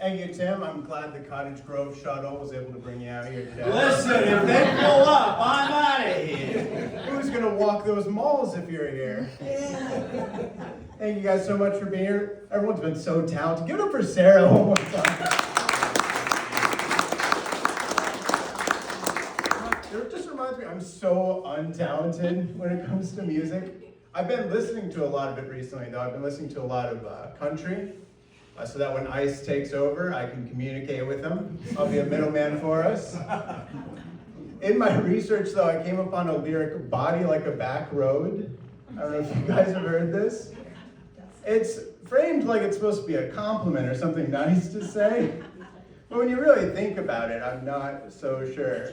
Thank you, Tim. I'm glad the Cottage Grove shuttle was able to bring you out here today. Listen, if they pull up, I'm out of here. Who's going to walk those malls if you're here? Thank you guys so much for being here. Everyone's been so talented. Give it up for Sarah one more time. It just reminds me, I'm so untalented when it comes to music. I've been listening to a lot of it recently, though. I've been listening to a lot of country. So that when ICE takes over, I can communicate with them. I'll be a middleman for us. In my research, though, I came upon a lyric, "Body like a back road." I don't know if you guys have heard this. It's framed like it's supposed to be a compliment or something nice to say. But when you really think about it, I'm not so sure.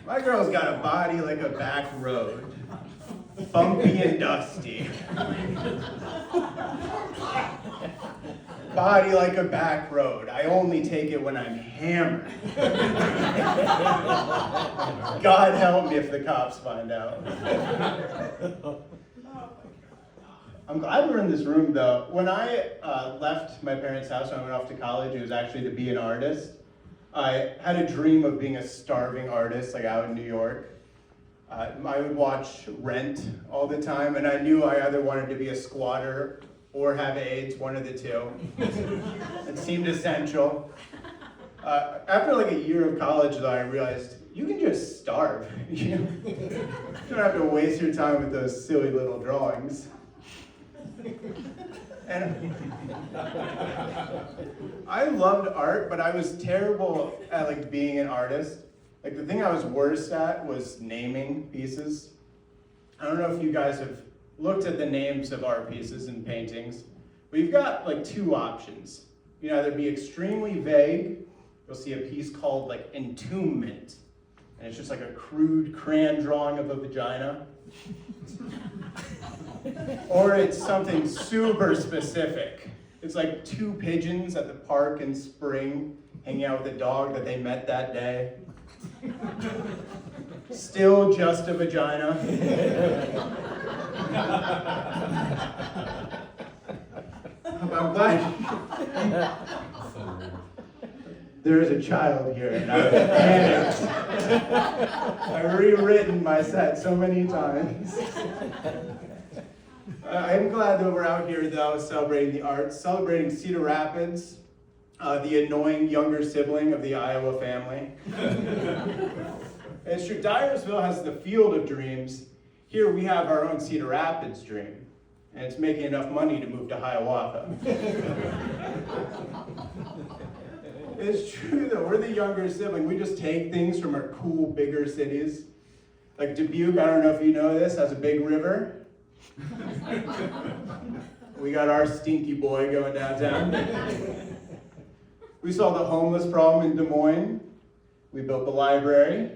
My girl's got a body like a back road. Bumpy and dusty. Body like a back road. I only take it when I'm hammered. God help me if the cops find out. I'm glad we're in this room, though. When I left my parents' house when I went off to college, it was actually to be an artist. I had a dream of being a starving artist, like out in New York. I would watch Rent all the time, and I knew I either wanted to be a squatter or have AIDS, one of the two. It seemed essential. After like a year of college, though, I realized you can just starve. You don't have to waste your time with those silly little drawings. And I loved art, but I was terrible at like being an artist. Like the thing I was worst at was naming pieces. I don't know if you guys have looked at the names of art pieces and paintings, but you've got like two options. You can either be extremely vague. You'll see a piece called like Entombment, and it's just like a crude crayon drawing of a vagina. Or it's something super specific. It's like two pigeons at the park in spring hanging out with a dog that they met that day. Still just a vagina. I'm glad there is a child here, and I panicked. I've rewritten my set so many times. I'm glad that we're out here, though, celebrating the arts, celebrating Cedar Rapids, the annoying younger sibling of the Iowa family. It's true, Dyersville has the Field of Dreams. Here we have our own Cedar Rapids dream, and it's making enough money to move to Hiawatha. It's true, though, we're the younger sibling. We just take things from our cool, bigger cities. Like Dubuque, I don't know if you know this, has a big river. We got our stinky boy going downtown. We solved the homeless problem in Des Moines. We built the library.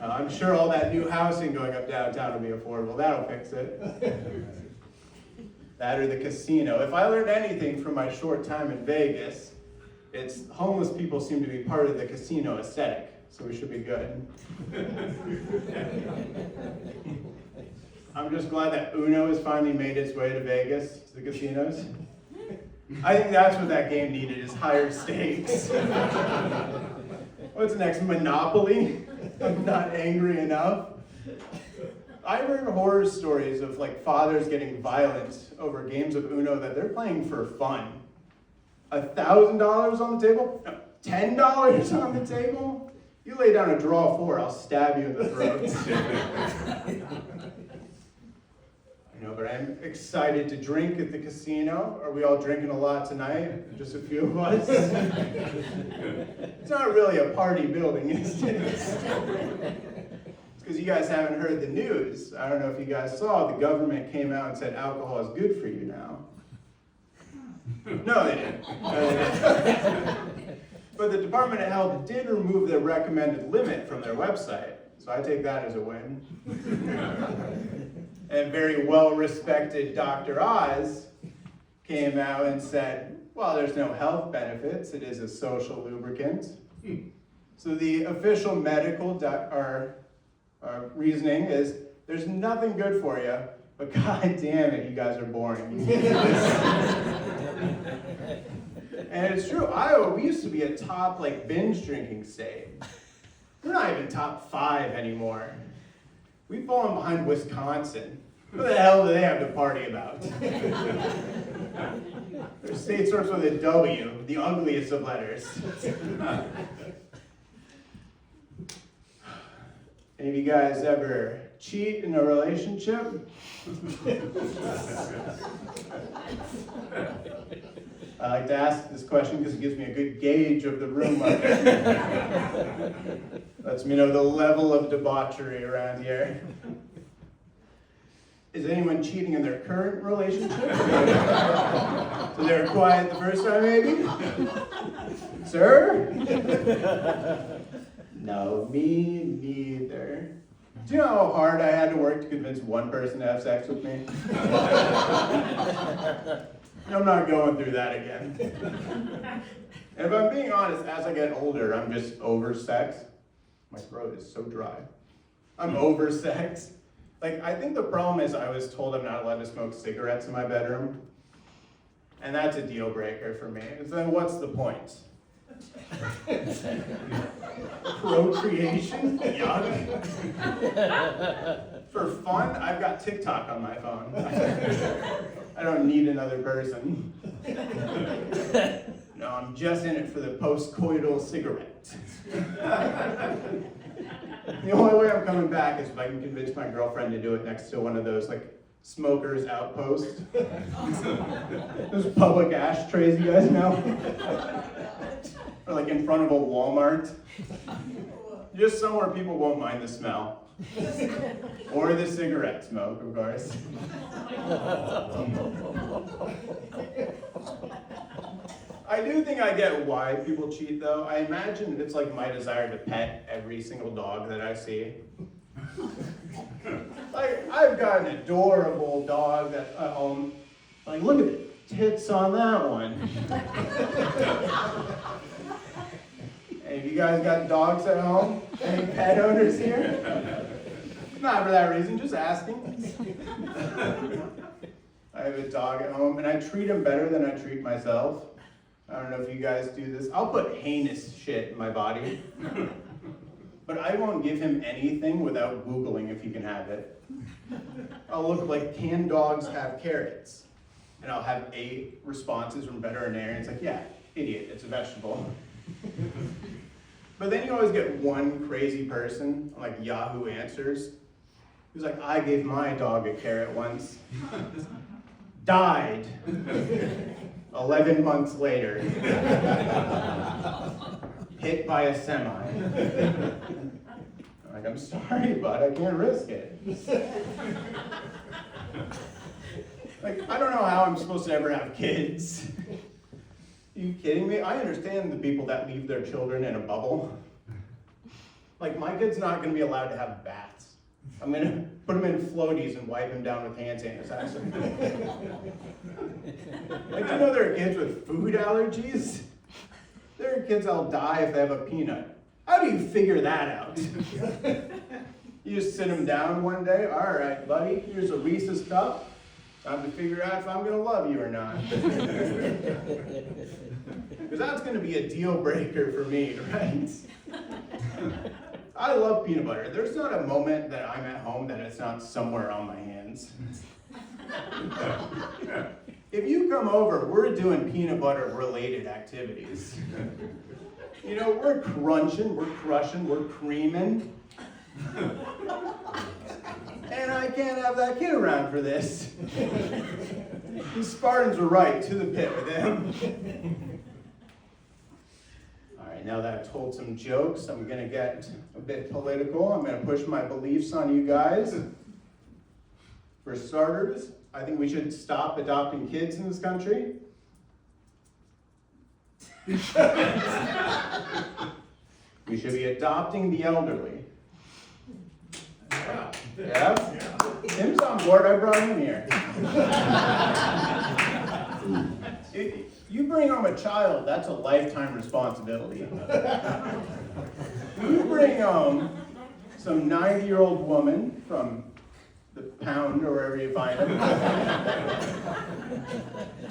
I'm sure all that new housing going up downtown will be affordable. That'll fix it. That or the casino. If I learned anything from my short time in Vegas, it's homeless people seem to be part of the casino aesthetic, so we should be good. I'm just glad that Uno has finally made its way to Vegas, to the casinos. I think that's what that game needed, is higher stakes. What's next, Monopoly? I'm not angry enough. I've heard horror stories of like fathers getting violent over games of Uno that they're playing for fun. $1,000 on the table? No, $10 on the table? You lay down a draw 4, I'll stab you in the throat. But I'm excited to drink at the casino. Are we all drinking a lot tonight? Just a few of us? It's not really a party building, is it? It's because you guys haven't heard the news. I don't know if you guys saw, the government came out and said alcohol is good for you now. No, they didn't. But the Department of Health did remove the recommended limit from their website. So I take that as a win. And very well-respected Dr. Oz came out and said, well, there's no health benefits. It is a social lubricant. So the official medical reasoning is, there's nothing good for you, but god damn it, you guys are boring. And it's true, Iowa, we used to be a top binge drinking state. We're not even top 5 anymore. We've fallen behind Wisconsin. What the hell do they have to party about? Their state starts with a W, the ugliest of letters. Any of you guys ever cheat in a relationship? I like to ask this question because it gives me a good gauge of the room. Lets me know the level of debauchery around here. Is anyone cheating in their current relationship? So they were quiet the first time, maybe? Sir? No, me neither. Do you know how hard I had to work to convince one person to have sex with me? I'm not going through that again. And if I'm being honest, as I get older, I'm just over sex. My throat is so dry. I'm over sex. I think the problem is I was told I'm not allowed to smoke cigarettes in my bedroom. And that's a deal breaker for me. So then what's the point? Procreation? Yuck. For fun, I've got TikTok on my phone. I don't need another person. No, I'm just in it for the post-coital cigarette. The only way I'm coming back is if I can convince my girlfriend to do it next to one of those smokers outposts. Those public ashtrays, you guys know? Or in front of a Walmart. Just somewhere people won't mind the smell. Or the cigarette smoke, of course. I do think I get why people cheat, though. I imagine it's my desire to pet every single dog that I see. I've got an adorable dog at home. Look at the tits on that one. Hey, have you guys got dogs at home? Any pet owners here? Not for that reason, just asking. I have a dog at home, and I treat him better than I treat myself. I don't know if you guys do this. I'll put heinous shit in my body. But I won't give him anything without Googling if he can have it. I'll look can dogs have carrots? And I'll have 8 responses from veterinarians yeah, idiot, it's a vegetable. But then you always get one crazy person on Yahoo Answers who's I gave my dog a carrot once. Died 11 months later. Hit by a semi. I'm sorry, bud, I can't risk it. I don't know how I'm supposed to ever have kids. Are you kidding me? I understand the people that leave their children in a bubble. My kid's not going to be allowed to have baths. I'm going to put him in floaties and wipe him down with hand sanitizer. You know there are kids with food allergies? There are kids that'll die if they have a peanut. How do you figure that out? You just sit them down one day. All right, buddy, here's a Reese's cup. Time to figure out if I'm going to love you or not. Because that's going to be a deal breaker for me, right? I love peanut butter. There's not a moment that I'm at home that it's not somewhere on my hands. If you come over, we're doing peanut butter related activities. We're crunching, we're crushing, we're creaming. And I can't have that kid around for this. The Spartans were right, to the pit with him. All right, now that I've told some jokes, I'm going to get a bit political. I'm going to push my beliefs on you guys. For starters, I think we should stop adopting kids in this country. We should be adopting the elderly. Yeah? Tim's on board, I brought him here. You bring home a child, that's a lifetime responsibility. You bring home some 90-year-old woman from the pound or wherever you find them.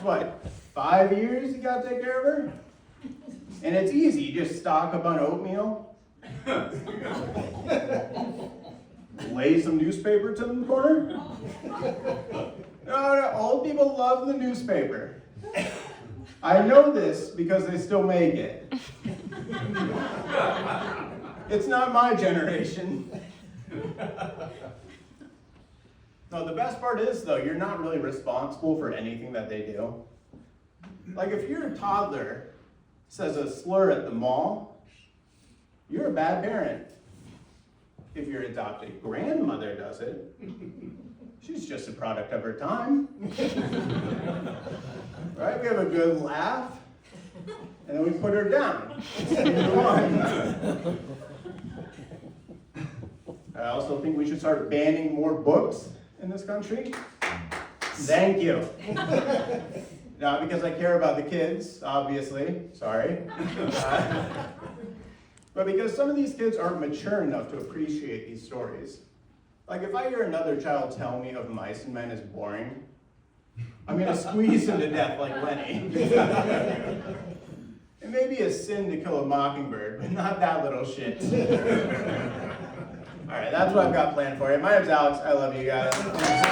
What, 5 years you gotta take care of her. And it's easy, you just stock up on oatmeal, lay some newspaper to the corner. No, old people love the newspaper. I know this because they still make it. It's not my generation. No, the best part is, though, you're not really responsible for anything that they do. Like, if your toddler says a slur at the mall, you're a bad parent. If your adopted grandmother does it, she's just a product of her time. Right? We have a good laugh, and then we put her down. Move on. I also think we should start banning more books in this country. Thank you. Not because I care about the kids, obviously, sorry. But because some of these kids aren't mature enough to appreciate these stories. Like, if I hear another child tell me of mice and men is boring, I'm gonna squeeze him to death like Lenny. It may be a sin to kill a mockingbird, but not that little shit. All right, that's what I've got planned for you. My name's Alex. I love you guys.